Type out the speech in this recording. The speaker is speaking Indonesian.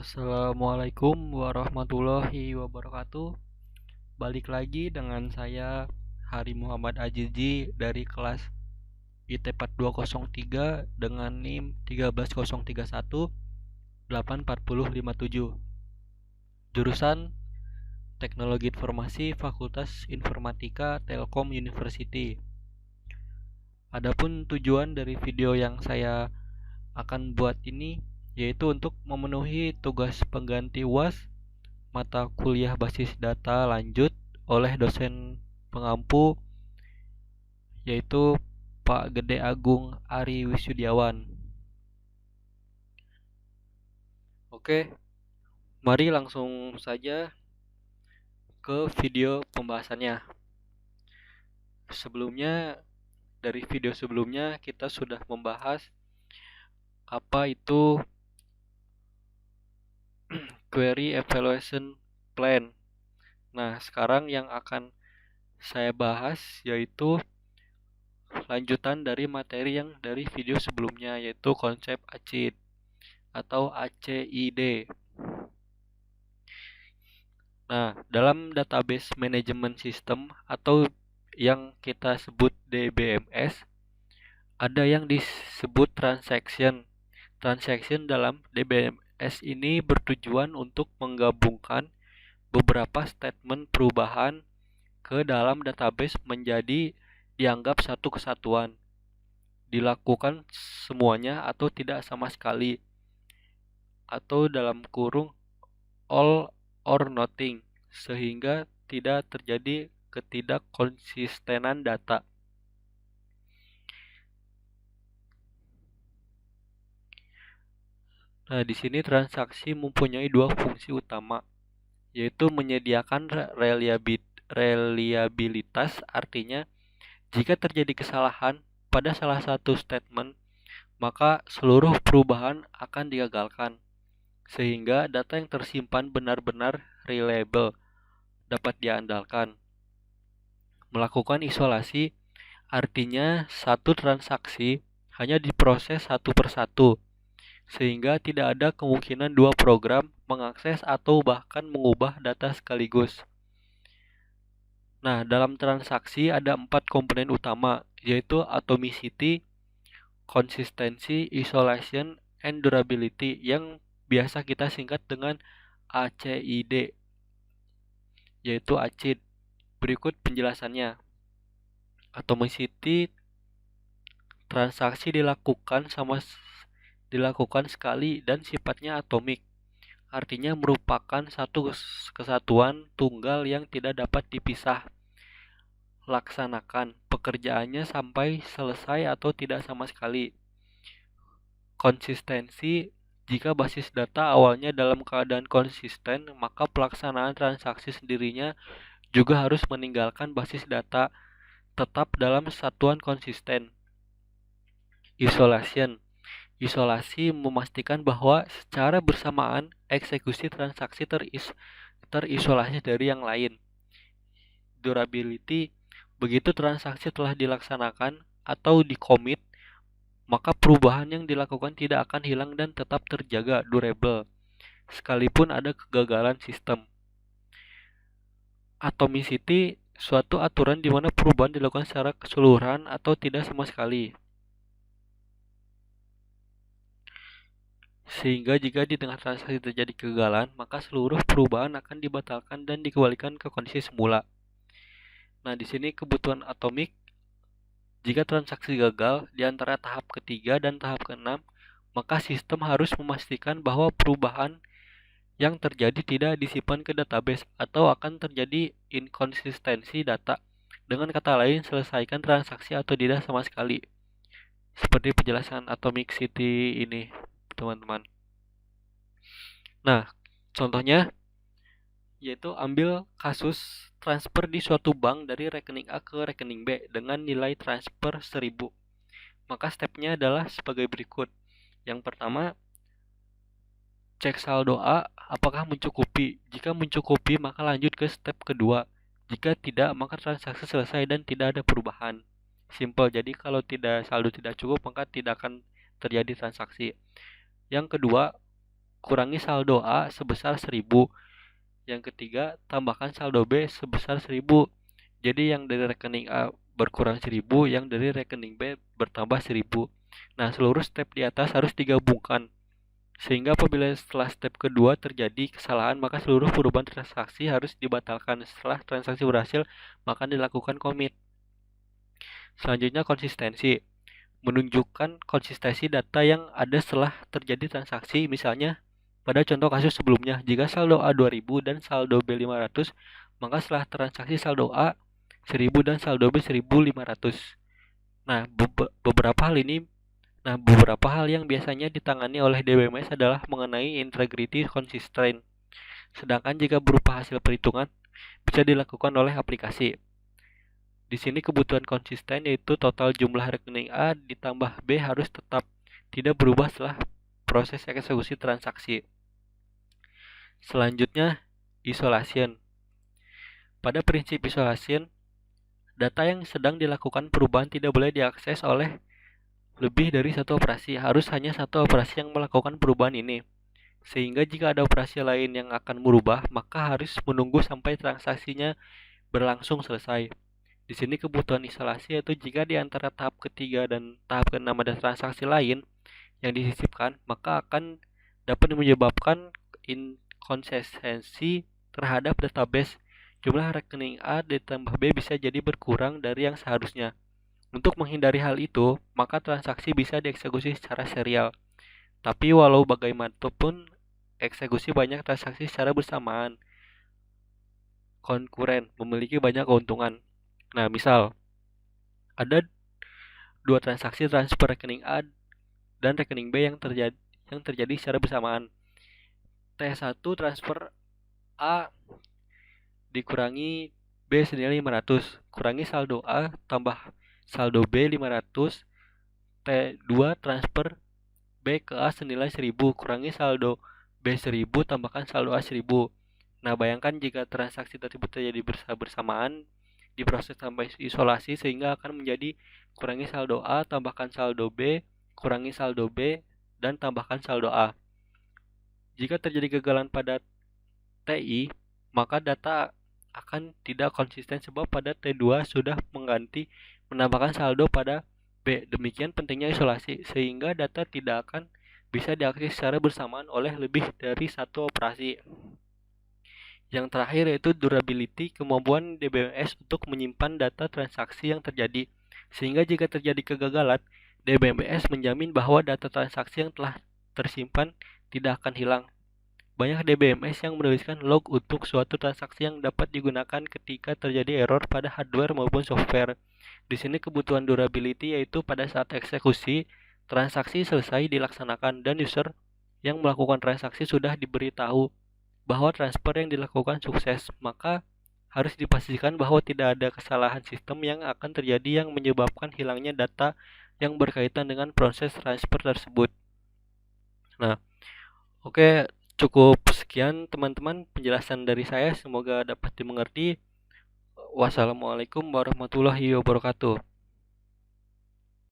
Assalamualaikum warahmatullahi wabarakatuh. Balik lagi dengan saya Hari Muhammad Ajizi dari kelas IT 4203 dengan NIM 13031 84057. Jurusan Teknologi Informasi Fakultas Informatika Telkom University. Adapun tujuan dari video yang saya akan buat ini yaitu untuk memenuhi tugas pengganti UAS mata kuliah basis data lanjut oleh dosen pengampu yaitu Pak Gede Agung Ari Wisudiawan. Oke, mari langsung saja ke video pembahasannya. Dari video sebelumnya kita sudah membahas apa itu Query Evaluation Plan. Nah, sekarang yang akan saya bahas yaitu lanjutan dari materi yang dari video sebelumnya, yaitu konsep ACID atau ACID. Nah, dalam database management system atau yang kita sebut DBMS, ada yang disebut transaction. Transaction dalam DBMS ini bertujuan untuk menggabungkan beberapa statement perubahan ke dalam database menjadi dianggap satu kesatuan. Dilakukan semuanya atau tidak sama sekali, atau dalam kurung all or nothing, sehingga tidak terjadi ketidakkonsistenan data. Nah, di sini transaksi mempunyai dua fungsi utama, yaitu menyediakan reliabilitas, artinya jika terjadi kesalahan pada salah satu statement, maka seluruh perubahan akan digagalkan, sehingga data yang tersimpan benar-benar reliable, dapat diandalkan. Melakukan isolasi, artinya satu transaksi hanya diproses satu persatu, sehingga tidak ada kemungkinan dua program mengakses atau bahkan mengubah data sekaligus. Nah, dalam transaksi ada 4 komponen utama, yaitu atomicity, consistency, isolation, and durability, yang biasa kita singkat dengan ACID, yaitu ACID. Berikut penjelasannya. Atomicity, transaksi dilakukan sekali dan sifatnya atomik. Artinya merupakan satu kesatuan tunggal yang tidak dapat dipisah. Laksanakan pekerjaannya sampai selesai atau tidak sama sekali. Konsistensi, jika basis data awalnya dalam keadaan konsisten, maka pelaksanaan transaksi sendirinya juga harus meninggalkan basis data tetap dalam satuan konsisten. Isolasi memastikan bahwa secara bersamaan eksekusi transaksi terisolasi dari yang lain. Durability, begitu transaksi telah dilaksanakan atau di-commit, maka perubahan yang dilakukan tidak akan hilang dan tetap terjaga durable, sekalipun ada kegagalan sistem. Atomicity, suatu aturan di mana perubahan dilakukan secara keseluruhan atau tidak sama sekali. Sehingga jika di tengah transaksi terjadi kegagalan, maka seluruh perubahan akan dibatalkan dan dikembalikan ke kondisi semula. Nah, di sini kebutuhan atomik, jika transaksi gagal di antara tahap ketiga dan tahap keenam, maka sistem harus memastikan bahwa perubahan yang terjadi tidak disimpan ke database atau akan terjadi inkonsistensi data. Dengan kata lain, selesaikan transaksi atau tidak sama sekali. Seperti penjelasan atomicity ini, teman-teman. Nah, contohnya yaitu ambil kasus transfer di suatu bank dari rekening A ke rekening B dengan nilai transfer 1000. Maka stepnya adalah sebagai berikut. Yang pertama, cek saldo A apakah mencukupi. Jika mencukupi, maka lanjut ke step kedua. Jika tidak, maka transaksi selesai dan tidak ada perubahan. Simple. Jadi kalau saldo tidak cukup, maka tidak akan terjadi transaksi. Yang kedua, kurangi saldo A sebesar 1000. Yang ketiga, tambahkan saldo B sebesar 1000. Jadi yang dari rekening A berkurang 1000, yang dari rekening B bertambah 1000. Nah, seluruh step di atas harus digabungkan. Sehingga apabila setelah step kedua terjadi kesalahan, maka seluruh perubahan transaksi harus dibatalkan. Setelah transaksi berhasil, maka dilakukan commit. Selanjutnya, konsistensi. Menunjukkan konsistensi data yang ada setelah terjadi transaksi. Misalnya, pada contoh kasus sebelumnya, jika saldo A 2000 dan saldo B 500, maka setelah transaksi saldo A 1000 dan saldo B 1500. Nah, beberapa hal yang biasanya ditangani oleh DBMS adalah mengenai integrity constraint. Sedangkan jika berupa hasil perhitungan, bisa dilakukan oleh aplikasi. Di sini kebutuhan konsisten yaitu total jumlah rekening A ditambah B harus tetap tidak berubah setelah proses eksekusi transaksi. Selanjutnya, isolation. Pada prinsip isolation, data yang sedang dilakukan perubahan tidak boleh diakses oleh lebih dari satu operasi. Harus hanya satu operasi yang melakukan perubahan ini. Sehingga jika ada operasi lain yang akan merubah, maka harus menunggu sampai transaksinya berlangsung selesai. Di sini kebutuhan isolasi yaitu jika di antara tahap ketiga dan tahap keenam ada transaksi lain yang disisipkan, maka akan dapat menyebabkan inkonsistensi terhadap database. Jumlah rekening A ditambah B bisa jadi berkurang dari yang seharusnya. Untuk menghindari hal itu, maka transaksi bisa dieksekusi secara serial. Tapi walau bagaimanapun, eksekusi banyak transaksi secara bersamaan konkuren memiliki banyak keuntungan. Nah, misal ada dua transaksi transfer rekening A dan rekening B yang terjadi secara bersamaan. T1 transfer A dikurangi B senilai 500, kurangi saldo A tambah saldo B 500. T2 transfer B ke A senilai 1000, kurangi saldo B 1000 tambahkan saldo A 1000. Nah, bayangkan jika transaksi tersebut terjadi bersamaan, diproses sampai isolasi sehingga akan menjadi kurangi saldo A tambahkan saldo B, kurangi saldo B, dan tambahkan saldo A. Jika terjadi kegagalan pada TI, maka data akan tidak konsisten sebab pada T2 sudah menambahkan saldo pada B. Demikian pentingnya isolasi, sehingga data tidak akan bisa diakses secara bersamaan oleh lebih dari satu operasi. Yang terakhir yaitu durability, kemampuan DBMS untuk menyimpan data transaksi yang terjadi. Sehingga jika terjadi kegagalan, DBMS menjamin bahwa data transaksi yang telah tersimpan tidak akan hilang. Banyak DBMS yang menuliskan log untuk suatu transaksi yang dapat digunakan ketika terjadi error pada hardware maupun software. Di sini kebutuhan durability yaitu pada saat eksekusi, transaksi selesai dilaksanakan dan user yang melakukan transaksi sudah diberitahu bahwa transfer yang dilakukan sukses, maka harus dipastikan bahwa tidak ada kesalahan sistem yang akan terjadi yang menyebabkan hilangnya data yang berkaitan dengan proses transfer tersebut. Nah, oke, cukup sekian teman-teman penjelasan dari saya, semoga dapat dimengerti. Wassalamualaikum warahmatullahi wabarakatuh.